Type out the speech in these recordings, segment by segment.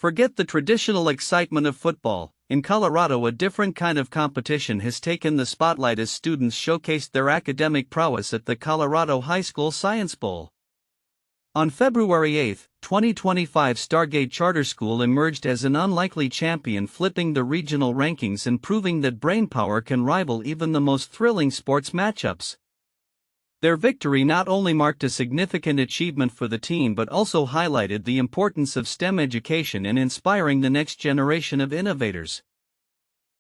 Forget the traditional excitement of football. In Colorado, a different kind of competition has taken the spotlight as students showcased their academic prowess at the Colorado High School Science Bowl. On February 8, 2025, Stargate Charter School emerged as an unlikely champion, flipping the regional rankings and proving that brainpower can rival even the most thrilling sports matchups. Their victory not only marked a significant achievement for the team but also highlighted the importance of STEM education in inspiring the next generation of innovators.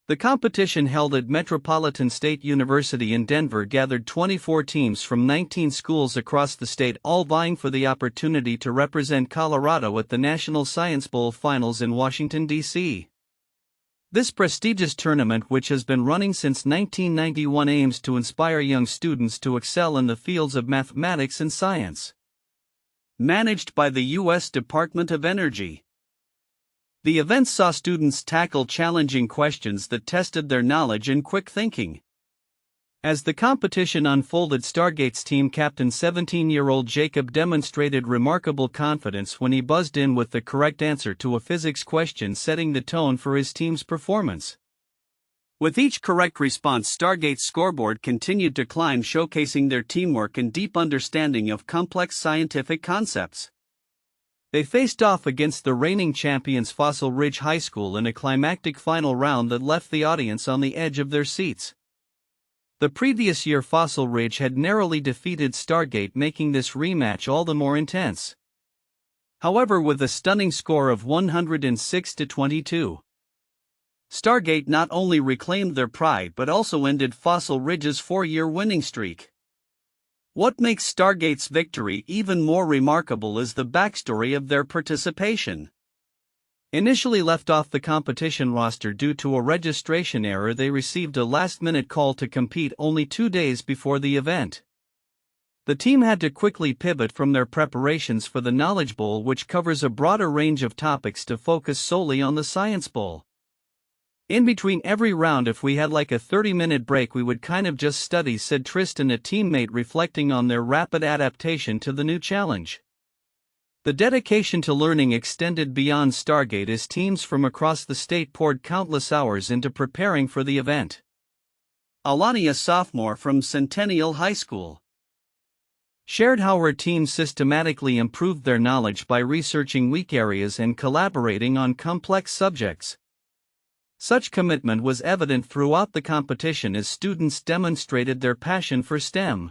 The competition, held at Metropolitan State University in Denver, gathered 24 teams from 19 schools across the state, all vying for the opportunity to represent Colorado at the National Science Bowl Finals in Washington, D.C. This prestigious tournament, which has been running since 1991, aims to inspire young students to excel in the fields of mathematics and science. Managed by the U.S. Department of Energy. The event saw students tackle challenging questions that tested their knowledge and quick thinking. As the competition unfolded, Stargate's team captain, 17-year-old Jacob, demonstrated remarkable confidence when he buzzed in with the correct answer to a physics question, setting the tone for his team's performance. With each correct response, Stargate's scoreboard continued to climb, showcasing their teamwork and deep understanding of complex scientific concepts. They faced off against the reigning champions, Fossil Ridge High School, in a climactic final round that left the audience on the edge of their seats. The previous year, Fossil Ridge had narrowly defeated Stargate, making this rematch all the more intense. However, with a stunning score of 106-22, Stargate not only reclaimed their pride but also ended Fossil Ridge's 4-year winning streak. What makes Stargate's victory even more remarkable is the backstory of their participation. Initially left off the competition roster due to a registration error, they received a last-minute call to compete only 2 days before the event. The team had to quickly pivot from their preparations for the Knowledge Bowl, which covers a broader range of topics, to focus solely on the Science Bowl. In between every round, if we had like a 30-minute break, we would kind of just study, said Tristan, a teammate, reflecting on their rapid adaptation to the new challenge. The dedication to learning extended beyond Stargate as teams from across the state poured countless hours into preparing for the event. Alani, a sophomore from Centennial High School, shared how her team systematically improved their knowledge by researching weak areas and collaborating on complex subjects. Such commitment was evident throughout the competition as students demonstrated their passion for STEM.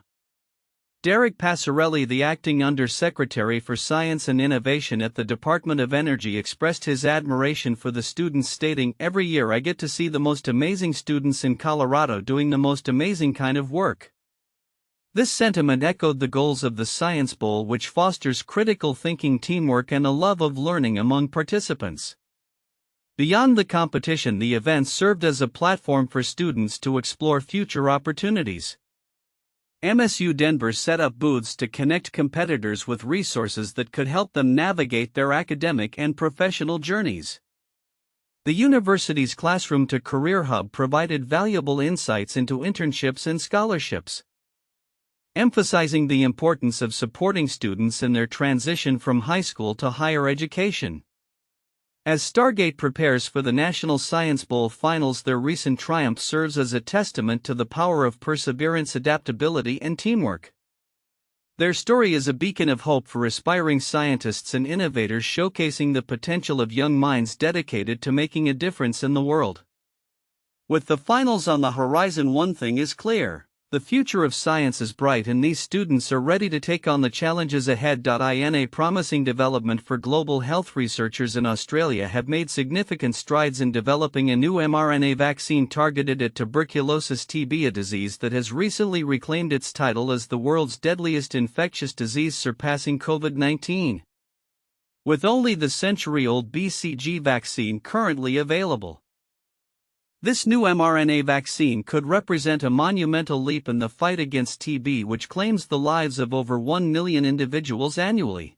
Derek Passarelli, the acting Undersecretary for Science and Innovation at the Department of Energy, expressed his admiration for the students, stating, "Every year I get to see the most amazing students in Colorado doing the most amazing kind of work." This sentiment echoed the goals of the Science Bowl, which fosters critical thinking, teamwork, and a love of learning among participants. Beyond the competition, the event served as a platform for students to explore future opportunities. MSU Denver set up booths to connect competitors with resources that could help them navigate their academic and professional journeys. The university's Classroom to Career Hub provided valuable insights into internships and scholarships, emphasizing the importance of supporting students in their transition from high school to higher education. As Stargate prepares for the National Science Bowl Finals, their recent triumph serves as a testament to the power of perseverance, adaptability, and teamwork. Their story is a beacon of hope for aspiring scientists and innovators, showcasing the potential of young minds dedicated to making a difference in the world. With the finals on the horizon, one thing is clear: the future of science is bright, and these students are ready to take on the challenges ahead. In a promising development for global health, researchers in Australia have made significant strides in developing a new mRNA vaccine targeted at tuberculosis (TB), a disease that has recently reclaimed its title as the world's deadliest infectious disease, surpassing COVID-19. With only the century-old BCG vaccine currently available, this new mRNA vaccine could represent a monumental leap in the fight against TB, which claims the lives of over 1 million individuals annually.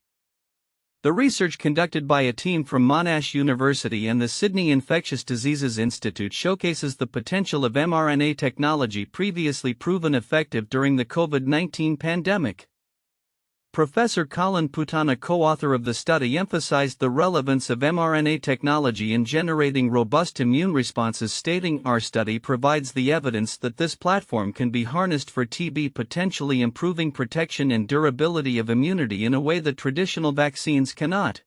The research, conducted by a team from Monash University and the Sydney Infectious Diseases Institute, showcases the potential of mRNA technology, previously proven effective during the COVID-19 pandemic. Professor Colin Putana, co-author of the study, emphasized the relevance of mRNA technology in generating robust immune responses, stating, "Our study provides the evidence that this platform can be harnessed for TB, potentially improving protection and durability of immunity in a way that traditional vaccines cannot."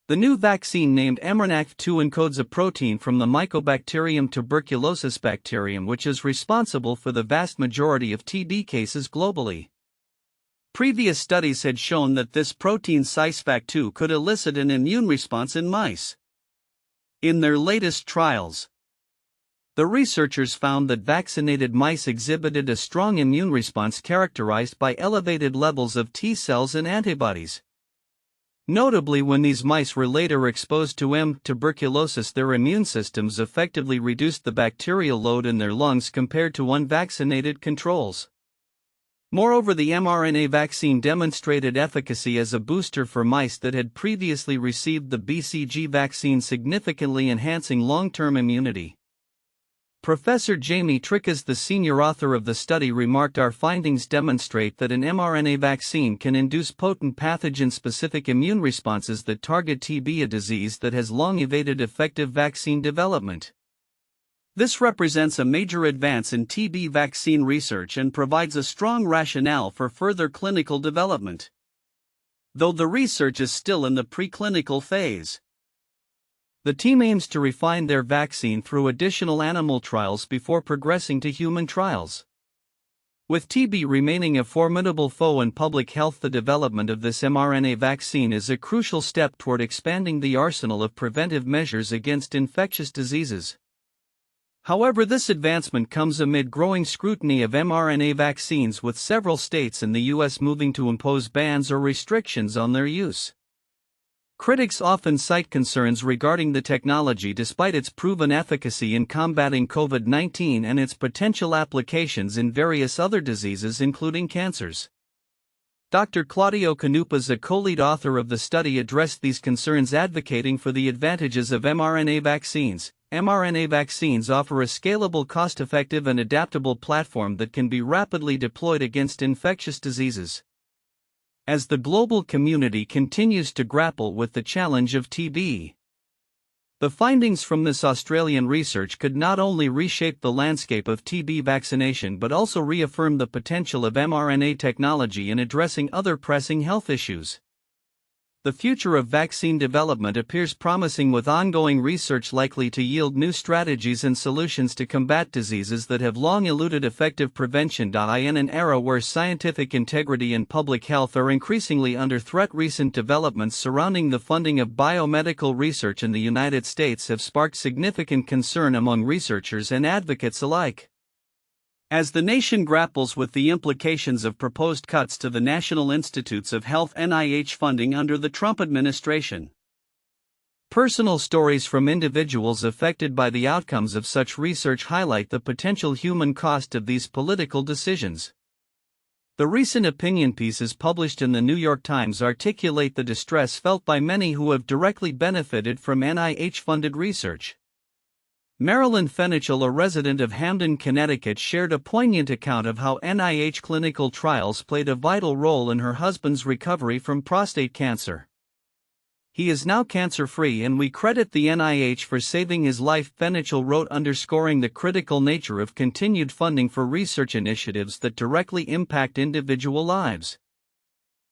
The new vaccine, named mRNA-2, encodes a protein from the Mycobacterium tuberculosis bacterium, which is responsible for the vast majority of TB cases globally. Previous studies had shown that this protein Sysvac2 could elicit an immune response in mice. In their latest trials, the researchers found that vaccinated mice exhibited a strong immune response characterized by elevated levels of T cells and antibodies. Notably, when these mice were later exposed to tuberculosis, their immune systems effectively reduced the bacterial load in their lungs compared to unvaccinated controls. Moreover, the mRNA vaccine demonstrated efficacy as a booster for mice that had previously received the BCG vaccine, significantly enhancing long-term immunity. Professor Jamie Tricas, the senior author of the study, remarked, "Our findings demonstrate that an mRNA vaccine can induce potent pathogen-specific immune responses that target TB, a disease that has long evaded effective vaccine development. This represents a major advance in TB vaccine research and provides a strong rationale for further clinical development, though the research is still in the preclinical phase." The team aims to refine their vaccine through additional animal trials before progressing to human trials. With TB remaining a formidable foe in public health, the development of this mRNA vaccine is a crucial step toward expanding the arsenal of preventive measures against infectious diseases. However, this advancement comes amid growing scrutiny of mRNA vaccines, with several states in the U.S. moving to impose bans or restrictions on their use. Critics often cite concerns regarding the technology despite its proven efficacy in combating COVID-19 and its potential applications in various other diseases, including cancers. Dr. Claudio Canupas, a co-lead author of the study, addressed these concerns, advocating for the advantages of mRNA vaccines. mRNA vaccines offer a scalable, cost-effective, and adaptable platform that can be rapidly deployed against infectious diseases. As the global community continues to grapple with the challenge of TB, the findings from this Australian research could not only reshape the landscape of TB vaccination but also reaffirm the potential of mRNA technology in addressing other pressing health issues. The future of vaccine development appears promising, with ongoing research likely to yield new strategies and solutions to combat diseases that have long eluded effective prevention. In an era where scientific integrity and public health are increasingly under threat, recent developments surrounding the funding of biomedical research in the United States have sparked significant concern among researchers and advocates alike. As the nation grapples with the implications of proposed cuts to the National Institutes of Health (NIH) funding under the Trump administration, personal stories from individuals affected by the outcomes of such research highlight the potential human cost of these political decisions. The recent opinion pieces published in the New York Times articulate the distress felt by many who have directly benefited from NIH-funded research. Marilyn Fenichel, a resident of Hamden, Connecticut, shared a poignant account of how NIH clinical trials played a vital role in her husband's recovery from prostate cancer. "He is now cancer-free and we credit the NIH for saving his life," Fenichel wrote, underscoring the critical nature of continued funding for research initiatives that directly impact individual lives.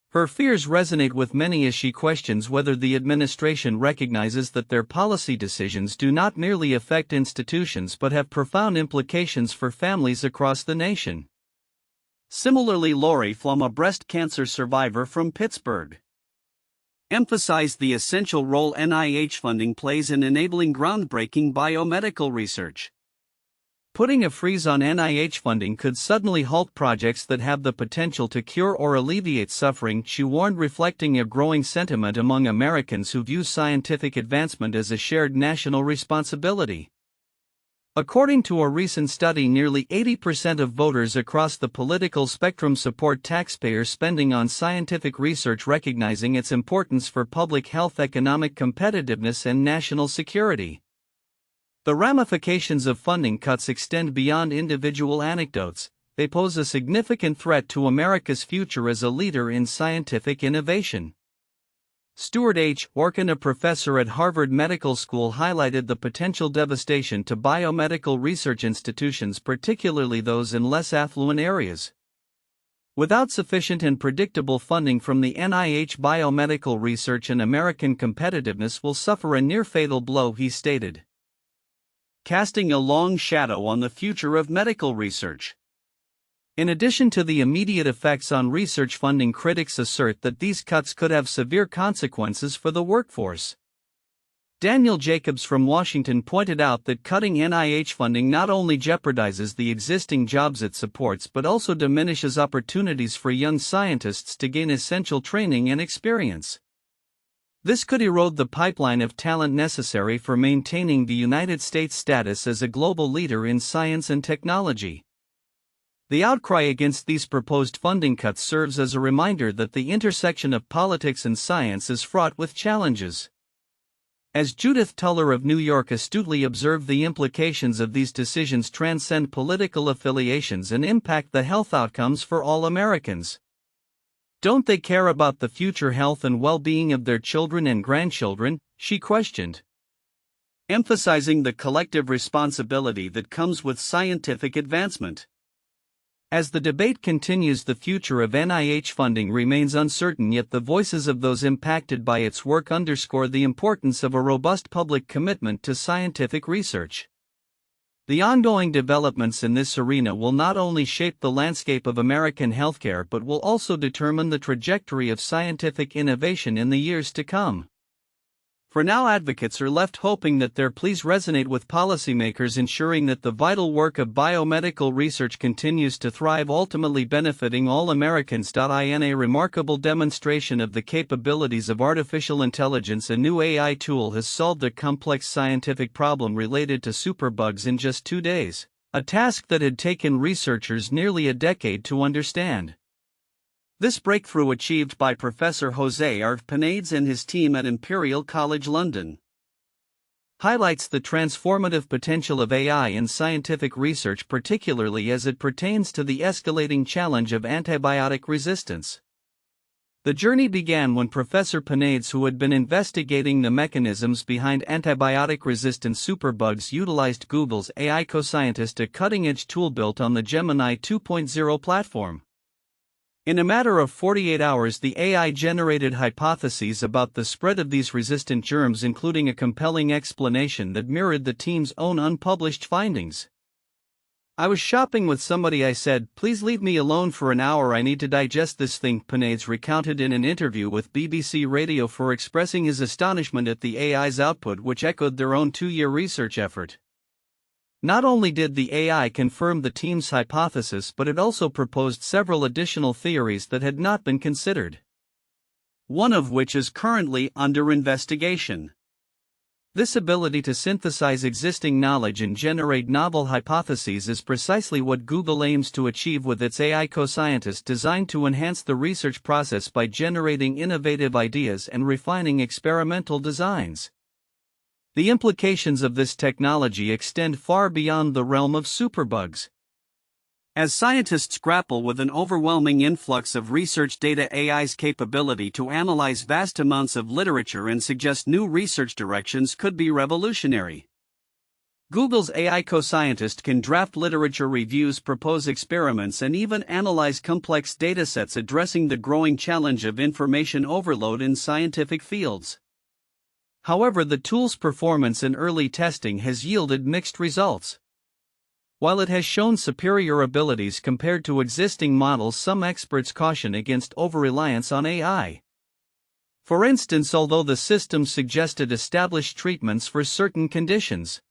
Her fears resonate with many as she questions whether the administration recognizes that their policy decisions do not merely affect institutions but have profound implications for families across the nation. Similarly, Lori Flom, a breast cancer survivor from Pittsburgh, emphasized the essential role NIH funding plays in enabling groundbreaking biomedical research. Putting a freeze on NIH funding could suddenly halt projects that have the potential to cure or alleviate suffering, she warned, reflecting a growing sentiment among Americans who view scientific advancement as a shared national responsibility. According to a recent study, nearly 80% of voters across the political spectrum support taxpayer spending on scientific research, recognizing its importance for public health, economic competitiveness, and national security. The ramifications of funding cuts extend beyond individual anecdotes. they pose a significant threat to America's future as a leader in scientific innovation. Stuart H. Orkin, a professor at Harvard Medical School, highlighted the potential devastation to biomedical research institutions, particularly those in less affluent areas. Without sufficient and predictable funding from the NIH, biomedical research and American competitiveness will suffer a near-fatal blow, he stated, casting a long shadow on the future of medical research. In addition to the immediate effects on research funding, critics assert that these cuts could have severe consequences for the workforce. Daniel Jacobs from Washington pointed out that cutting NIH funding not only jeopardizes the existing jobs it supports but also diminishes opportunities for young scientists to gain essential training and experience. This could erode the pipeline of talent necessary for maintaining the United States' status as a global leader in science and technology. The outcry against these proposed funding cuts serves as a reminder that the intersection of politics and science is fraught with challenges. As Judith Tuller of New York astutely observed, the implications of these decisions transcend political affiliations and impact the health outcomes for all Americans. Don't they care about the future health and well-being of their children and grandchildren? She questioned, emphasizing the collective responsibility that comes with scientific advancement. As the debate continues, the future of NIH funding remains uncertain, yet the voices of those impacted by its work underscore the importance of a robust public commitment to scientific research. The ongoing developments in this arena will not only shape the landscape of American healthcare but will also determine the trajectory of scientific innovation in the years to come. For now, advocates are left hoping that their pleas resonate with policymakers, ensuring that the vital work of biomedical research continues to thrive, ultimately benefiting all Americans. In a remarkable demonstration of the capabilities of artificial intelligence, a new AI tool has solved a complex scientific problem related to superbugs in just 2 days, a task that had taken researchers nearly a decade to understand. This breakthrough, achieved by Professor Jose R. Penades and his team at Imperial College London, highlights the transformative potential of AI in scientific research, particularly as it pertains to the escalating challenge of antibiotic resistance. The journey began when Professor Penades, who had been investigating the mechanisms behind antibiotic-resistant superbugs, utilized Google's AI co-scientist, a cutting-edge tool built on the Gemini 2.0 platform. In a matter of 48 hours, the AI generated hypotheses about the spread of these resistant germs, including a compelling explanation that mirrored the team's own unpublished findings. "I was shopping with somebody. I said, 'Please leave me alone for an hour, I need to digest this thing,'" Penades recounted in an interview with BBC Radio 4, expressing his astonishment at the AI's output, which echoed their own 2-year research effort. Not only did the AI confirm the team's hypothesis, but it also proposed several additional theories that had not been considered, one of which is currently under investigation. This ability to synthesize existing knowledge and generate novel hypotheses is precisely what Google aims to achieve with its AI co-scientist, designed to enhance the research process by generating innovative ideas and refining experimental designs. The implications of this technology extend far beyond the realm of superbugs. As scientists grapple with an overwhelming influx of research data, AI's capability to analyze vast amounts of literature and suggest new research directions could be revolutionary. Google's AI co-scientist can draft literature reviews, propose experiments, and even analyze complex datasets, addressing the growing challenge of information overload in scientific fields. However, the tool's performance in early testing has yielded mixed results. While it has shown superior abilities compared to existing models, some experts caution against over-reliance on AI. For instance, although the system suggested established treatments for certain conditions,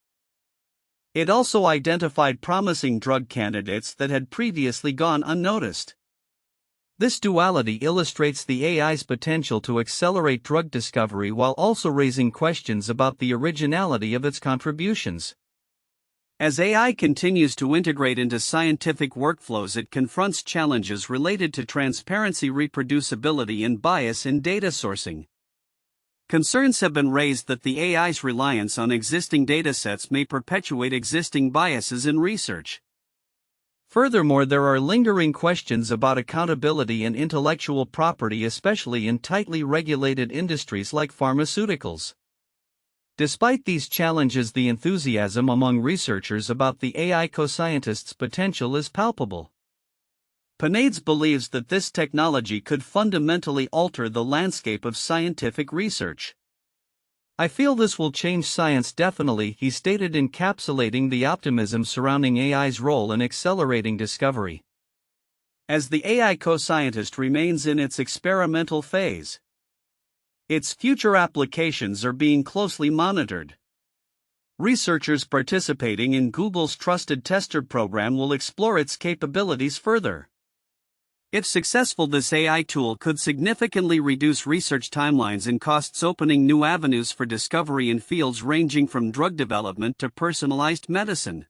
it also identified promising drug candidates that had previously gone unnoticed. This duality illustrates the AI's potential to accelerate drug discovery while also raising questions about the originality of its contributions. As AI continues to integrate into scientific workflows, it confronts challenges related to transparency, reproducibility, and bias in data sourcing. Concerns have been raised that the AI's reliance on existing datasets may perpetuate existing biases in research. Furthermore, there are lingering questions about accountability and intellectual property, especially in tightly regulated industries like pharmaceuticals. Despite these challenges, the enthusiasm among researchers about the AI co-scientist's potential is palpable. Panades believes that this technology could fundamentally alter the landscape of scientific research. "I feel this will change science definitely," he stated, encapsulating the optimism surrounding AI's role in accelerating discovery. As the AI co-scientist remains in its experimental phase, its future applications are being closely monitored. Researchers participating in Google's Trusted Tester program will explore its capabilities further. If successful, this AI tool could significantly reduce research timelines and costs, opening new avenues for discovery in fields ranging from drug development to personalized medicine.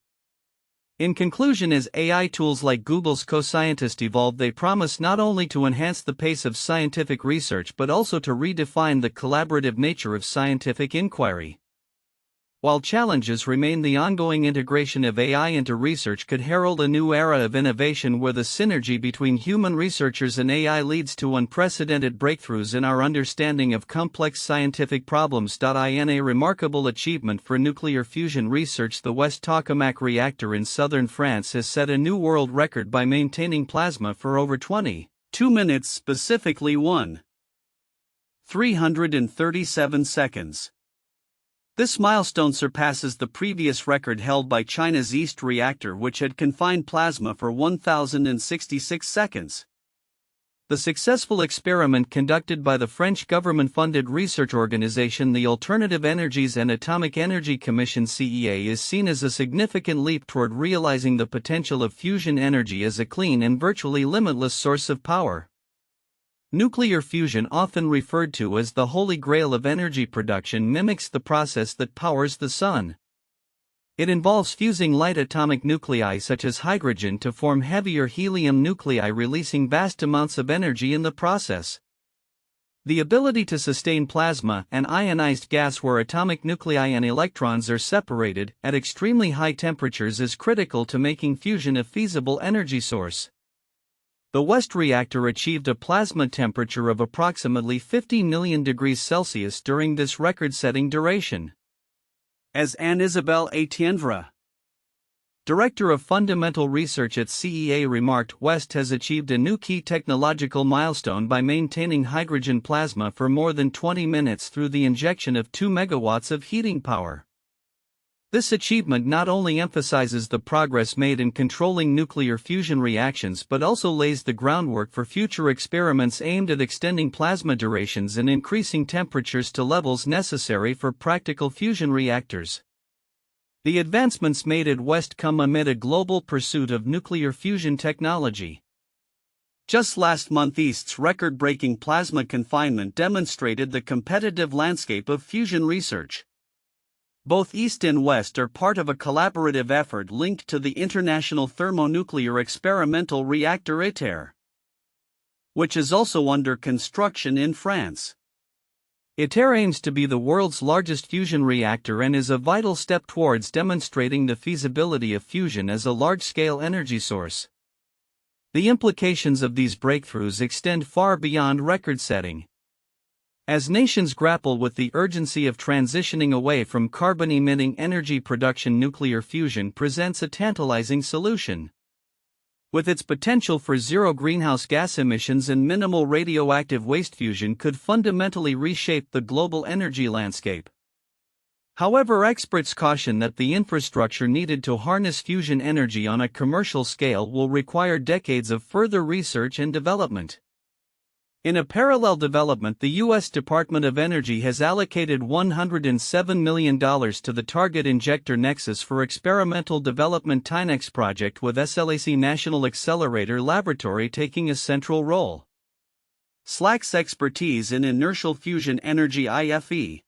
In conclusion, as AI tools like Google's co-scientist evolve, they promise not only to enhance the pace of scientific research but also to redefine the collaborative nature of scientific inquiry. While challenges remain, the ongoing integration of AI into research could herald a new era of innovation where the synergy between human researchers and AI leads to unprecedented breakthroughs in our understanding of complex scientific problems. In a remarkable achievement for nuclear fusion research, the West Tokamak reactor in southern France has set a new world record by maintaining plasma for over 22 minutes, specifically 1:337 seconds. This milestone surpasses the previous record held by China's East reactor, which had confined plasma for 1,066 seconds. The successful experiment, conducted by the French government-funded research organization the Alternative Energies and Atomic Energy Commission (CEA), is seen as a significant leap toward realizing the potential of fusion energy as a clean and virtually limitless source of power. Nuclear fusion, often referred to as the holy grail of energy production, mimics the process that powers the sun. It involves fusing light atomic nuclei such as hydrogen to form heavier helium nuclei, releasing vast amounts of energy in the process. The ability to sustain plasma, an ionized gas where atomic nuclei and electrons are separated at extremely high temperatures, is critical to making fusion a feasible energy source. The West reactor achieved a plasma temperature of approximately 50 million degrees Celsius during this record-setting duration. As Anne-Isabelle Etienvre, director of fundamental research at CEA, remarked, West has achieved a new key technological milestone by maintaining hydrogen plasma for more than 20 minutes through the injection of 2 megawatts of heating power. This achievement not only emphasizes the progress made in controlling nuclear fusion reactions but also lays the groundwork for future experiments aimed at extending plasma durations and increasing temperatures to levels necessary for practical fusion reactors. The advancements made at West come amid a global pursuit of nuclear fusion technology. Just last month, East's record-breaking plasma confinement demonstrated the competitive landscape of fusion research. Both East and West are part of a collaborative effort linked to the International Thermonuclear Experimental Reactor ITER, which is also under construction in France. ITER aims to be the world's largest fusion reactor and is a vital step towards demonstrating the feasibility of fusion as a large-scale energy source. The implications of these breakthroughs extend far beyond record-setting. As nations grapple with the urgency of transitioning away from carbon-emitting energy production, nuclear fusion presents a tantalizing solution. With its potential for zero greenhouse gas emissions and minimal radioactive waste, fusion could fundamentally reshape the global energy landscape. However, experts caution that the infrastructure needed to harness fusion energy on a commercial scale will require decades of further research and development. In a parallel development, the U.S. Department of Energy has allocated $107 million to the Target Injector Nexus for experimental development TINEX project, with SLAC National Accelerator Laboratory taking a central role. SLAC's expertise in inertial fusion energy (IFE),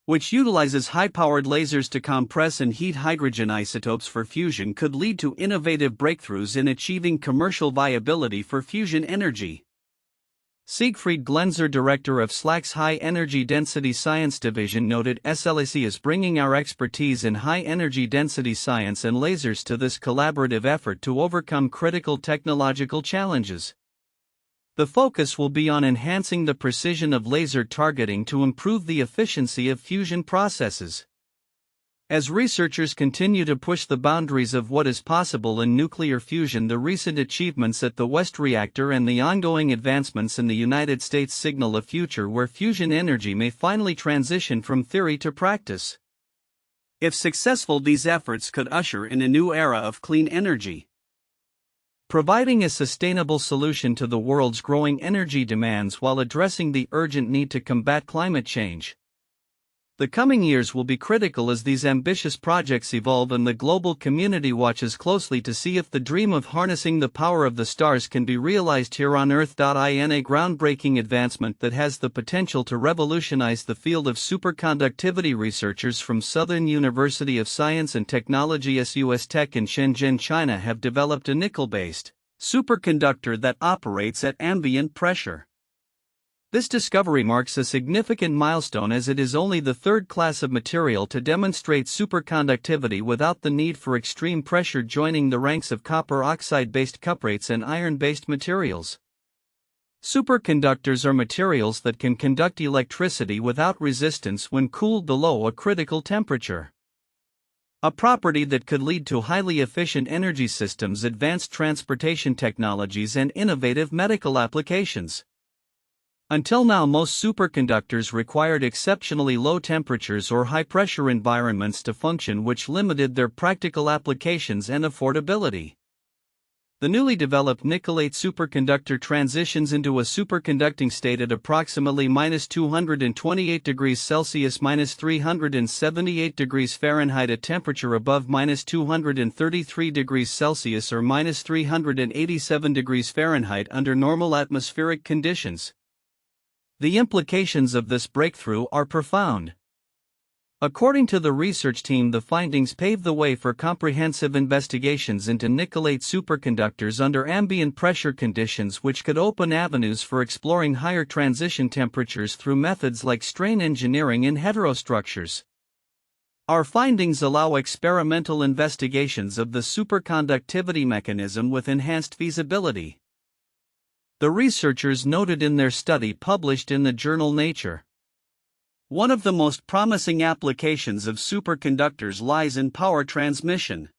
which utilizes high-powered lasers to compress and heat hydrogen isotopes for fusion, could lead to innovative breakthroughs in achieving commercial viability for fusion energy. Siegfried Glenzer, director of SLAC's High Energy Density Science Division, noted, "SLAC is bringing our expertise in high energy density science and lasers to this collaborative effort to overcome critical technological challenges. The focus will be on enhancing the precision of laser targeting to improve the efficiency of fusion processes." As researchers continue to push the boundaries of what is possible in nuclear fusion, the recent achievements at the West Reactor and the ongoing advancements in the United States signal a future where fusion energy may finally transition from theory to practice. If successful, these efforts could usher in a new era of clean energy, providing a sustainable solution to the world's growing energy demands while addressing the urgent need to combat climate change. The coming years will be critical as these ambitious projects evolve and the global community watches closely to see if the dream of harnessing the power of the stars can be realized here on Earth. In a groundbreaking advancement that has the potential to revolutionize the field of superconductivity, researchers from Southern University of Science and Technology SUS Tech in Shenzhen, China have developed a nickel-based superconductor that operates at ambient pressure. This discovery marks a significant milestone as it is only the third class of material to demonstrate superconductivity without the need for extreme pressure, joining the ranks of copper oxide-based cuprates and iron-based materials. Superconductors are materials that can conduct electricity without resistance when cooled below a critical temperature, a property that could lead to highly efficient energy systems, advanced transportation technologies, and innovative medical applications. Until now, most superconductors required exceptionally low temperatures or high-pressure environments to function, which limited their practical applications and affordability. The newly developed nickel-8 superconductor transitions into a superconducting state at approximately -228 degrees Celsius (-378 degrees Fahrenheit), a temperature above -233 degrees Celsius or -387 degrees Fahrenheit under normal atmospheric conditions. The implications of this breakthrough are profound. According to the research team, the findings pave the way for comprehensive investigations into nickel-8 superconductors under ambient pressure conditions, which could open avenues for exploring higher transition temperatures through methods like strain engineering in heterostructures. Our findings allow experimental investigations of the superconductivity mechanism with enhanced feasibility, the researchers noted in their study published in the journal Nature. One of the most promising applications of superconductors lies in power transmission.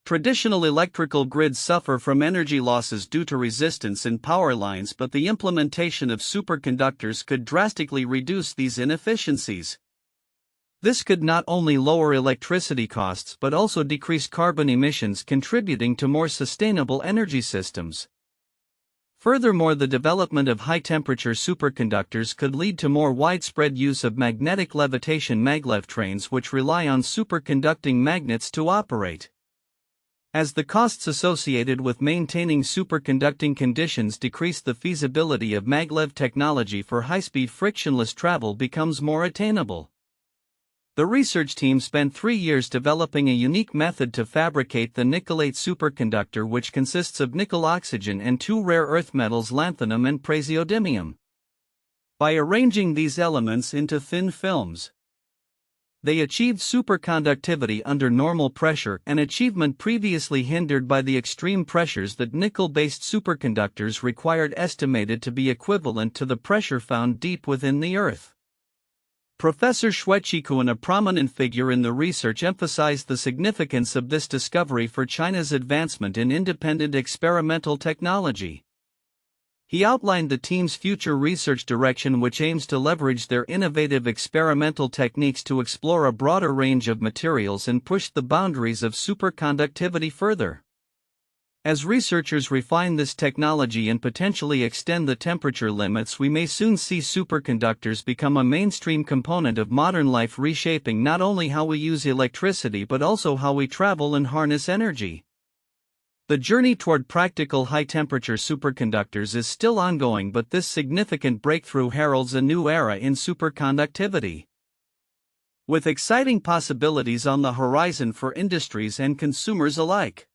Traditional electrical grids suffer from energy losses due to resistance in power lines, but the implementation of superconductors could drastically reduce these inefficiencies. This could not only lower electricity costs but also decrease carbon emissions, contributing to more sustainable energy systems. Furthermore, the development of high-temperature superconductors could lead to more widespread use of magnetic levitation maglev trains, which rely on superconducting magnets to operate. As the costs associated with maintaining superconducting conditions decrease, the feasibility of maglev technology for high-speed frictionless travel becomes more attainable. The research team spent 3 years developing a unique method to fabricate the nickel-8 superconductor, which consists of nickel oxygen and 2 rare earth metals, lanthanum and praseodymium. By arranging these elements into thin films, they achieved superconductivity under normal pressure, an achievement previously hindered by the extreme pressures that nickel-based superconductors required, estimated to be equivalent to the pressure found deep within the Earth. Professor Xue Qikuan, a prominent figure in the research, emphasized the significance of this discovery for China's advancement in independent experimental technology. He outlined the team's future research direction, which aims to leverage their innovative experimental techniques to explore a broader range of materials and push the boundaries of superconductivity further. As researchers refine this technology and potentially extend the temperature limits, we may soon see superconductors become a mainstream component of modern life, reshaping not only how we use electricity but also how we travel and harness energy. The journey toward practical high-temperature superconductors is still ongoing, but this significant breakthrough heralds a new era in superconductivity, with exciting possibilities on the horizon for industries and consumers alike.